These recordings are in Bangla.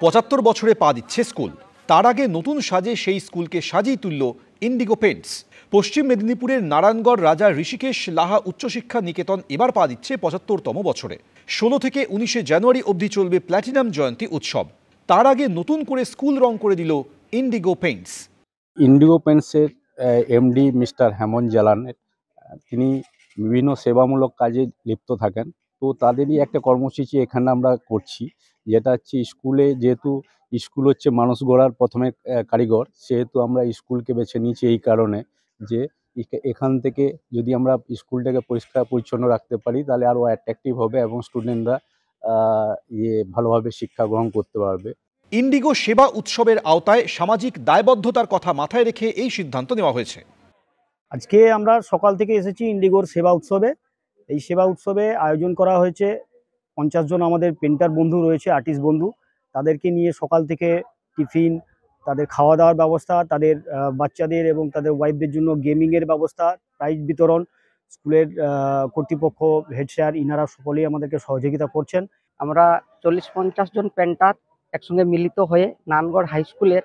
৭৫ বছরে পা দিচ্ছে স্কুল। তার আগে নতুন সাজে সেই স্কুলকে সাজিয়ে তুলল ইন্ডিগো পেন্টস। পশ্চিম মেদিনীপুরের নারায়ণগড় রাজা ঋষিকেশ লাহা উচ্চশিক্ষা নিকেতন এবার পা দিচ্ছে ৭৫তম বছরে। ১৬ থেকে ১৯শে জানুয়ারি অবধি চলবে প্ল্যাটিনাম জয়ন্তী উৎসব। তার আগে নতুন করে স্কুল রং করে দিল ইন্ডিগো পেন্টস। ইন্ডিগো পেন্টসের এমডি মিস্টার হেমন্ত জালানের তিনি বিভিন্ন সেবামূলক কাজে লিপ্ত থাকেন। তো তাদেরই একটা কর্মসূচি এখানে আমরা করছি, যেটা হচ্ছে স্কুলে, যেহেতু স্কুল হচ্ছে মানুষ গড়ার প্রথমে কারিগর, সেহেতু আমরা স্কুলকে বেছে নিয়েছি এই কারণে যে এখান থেকে যদি আমরা স্কুলটাকে পরিষ্কার পরিচ্ছন্ন রাখতে পারি তাহলে আরও অ্যাট্রাকটিভ হবে এবং স্টুডেন্টরা ভালোভাবে শিক্ষা গ্রহণ করতে পারবে। ইন্ডিগো সেবা উৎসবের আওতায় সামাজিক দায়বদ্ধতার কথা মাথায় রেখে এই সিদ্ধান্ত নেওয়া হয়েছে। আজকে আমরা সকাল থেকে এসেছি ইন্ডিগোর সেবা উৎসবে। এই সেবা উৎসবে আয়োজন করা হয়েছে 50 জন আমাদের পেন্টার বন্ধু রয়েছে, আর্টিস্ট বন্ধু, তাদেরকে নিয়ে সকাল থেকে টিফিন, তাদের খাওয়া দাওয়ার ব্যবস্থা, তাদের বাচ্চাদের এবং তাদের ওয়াইফদের জন্য গেমিংয়ের ব্যবস্থা, প্রাইজ বিতরণ, স্কুলের কর্তৃপক্ষ, হেড স্যার, ইনারা সকলেই আমাদেরকে সহযোগিতা করছেন। আমরা 40-50 জন পেন্টার একসঙ্গে মিলিত হয়ে নারায়ণগড় হাই স্কুলের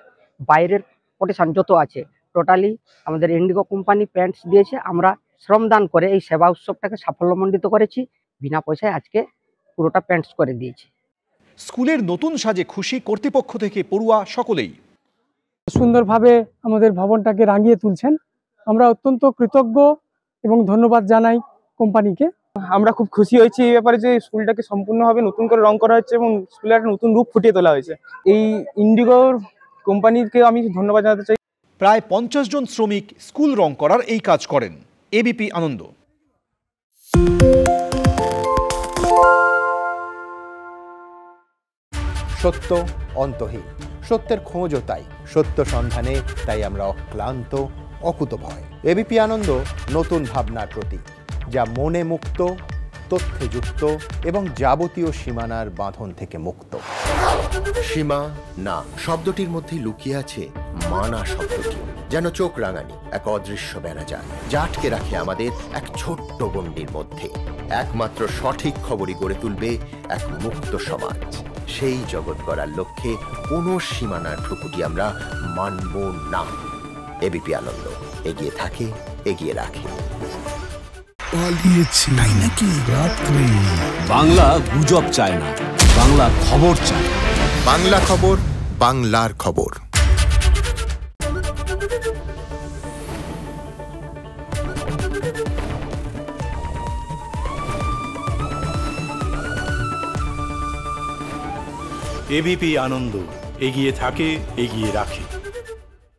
বাইরের প্রতিষ্ঠান যত আছে টোটালি আমাদের ইন্ডিগো কোম্পানি পেন্টস দিয়েছে। আমরা শ্রমদান করে এই সেবা উৎসবটাকে সাফল্যমণ্ডিত করেছি। বিনা পয়সায় আজকে পুরোটা পেন্টস করে দিয়েছি। স্কুলের নতুন সাজে খুশি কর্তৃপক্ষ থেকে পড়ুয়া সকলেই। সুন্দরভাবে আমাদের ভবনটাকে রাঙিয়ে তুলছেন, আমরা অত্যন্ত কৃতজ্ঞ এবং ধন্যবাদ জানাই কোম্পানিকে। আমরা খুব খুশি হয়েছি এই ব্যাপারে যে স্কুলটাকে সম্পূর্ণভাবে নতুন করে রং করা হচ্ছে এবং স্কুলের একটা নতুন রূপ ফুটিয়ে তোলা হয়েছে। এই ইন্ডিগোর কোম্পানিকে আমি ধন্যবাদ জানাতে চাই। প্রায় 50 জন শ্রমিক স্কুল রং করার এই কাজ করেন। এবিপি আনন্দ। সত্য অন্তহীন, সত্যের খোঁজও তাই, সত্য সন্ধানে তাই আমরা অক্লান্ত, অকুতভয়। এবিপি আনন্দ নতুন ভাবনার প্রতীক, যা মনে মুক্ত, তথ্যে যুক্ত এবং যাবতীয় সীমানার বাঁধন থেকে মুক্ত। সীমা না শব্দটির মধ্যে লুকিয়ে আছে মানা শব্দটি, যেন চোখ রাঙানি এক অদৃশ্য ব্যানাজার, যা আটকে রাখে আমাদের এক ছোট্ট গণ্ডির মধ্যে। একমাত্র সঠিক খবরই গড়ে তুলবে এক মুক্ত সমাজ। সেই জগৎ গড়ার লক্ষ্যে কোনো সীমানার ঠুকুটি আমরা মানব না। এবিপি আনন্দ এগিয়ে থাকে, এগিয়ে রাখে। তাই নাকি? বাংলা গুজব চায় না, বাংলা খবর চায়। বাংলা খবর, বাংলার খবর। এবিপি আনন্দ এগিয়ে থাকে, এগিয়ে রাখে।